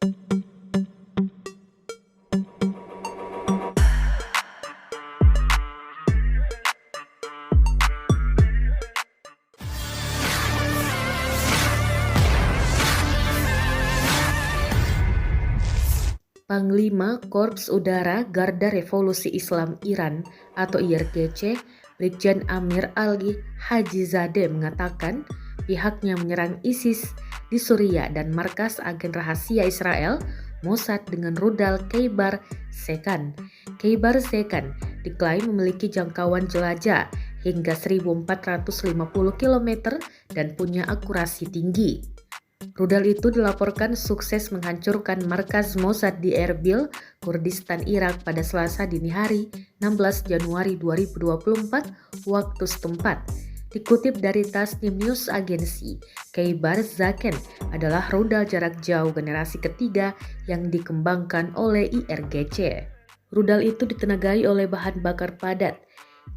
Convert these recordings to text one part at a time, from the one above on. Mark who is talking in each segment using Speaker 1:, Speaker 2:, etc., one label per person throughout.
Speaker 1: Panglima Korps Udara Garda Revolusi Islam Iran atau IRGC, Brigjen Amir Ali Hajizadeh mengatakan pihaknya menyerang ISIS di Suriah dan markas agen rahasia Israel Mossad dengan rudal Khaybar Shekan. Khaybar Shekan diklaim memiliki jangkauan jelajah hingga 1.450 km dan punya akurasi tinggi. Rudal itu dilaporkan sukses menghancurkan markas Mossad di Erbil, Kurdistan, Irak pada Selasa dini hari 16 Januari 2024 waktu setempat. Dikutip dari Tasnim News Agency, Khaybar Shekan adalah rudal jarak jauh generasi ketiga yang dikembangkan oleh IRGC. Rudal itu ditenagai oleh bahan bakar padat.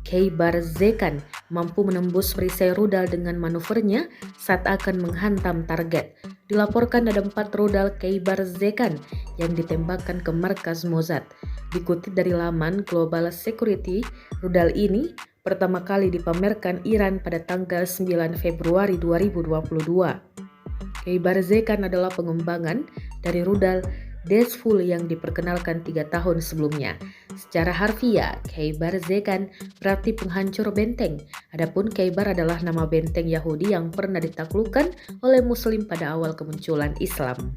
Speaker 1: Khaybar Shekan mampu menembus perisai rudal dengan manuvernya saat akan menghantam target. Dilaporkan ada 4 rudal Khaybar Shekan yang ditembakkan ke markas Mossad. Dikutip dari laman Global Security, rudal ini pertama kali dipamerkan Iran pada tanggal 9 Februari 2022. Khaybar Shekan adalah pengembangan dari rudal Dezful yang diperkenalkan 3 tahun sebelumnya. Secara harfiah, Khaybar Shekan berarti penghancur benteng. Adapun Khaybar adalah nama benteng Yahudi yang pernah ditaklukkan oleh Muslim pada awal kemunculan Islam.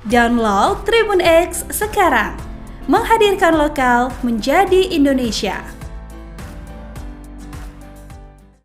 Speaker 2: Download Tribun X sekarang, menghadirkan lokal menjadi Indonesia.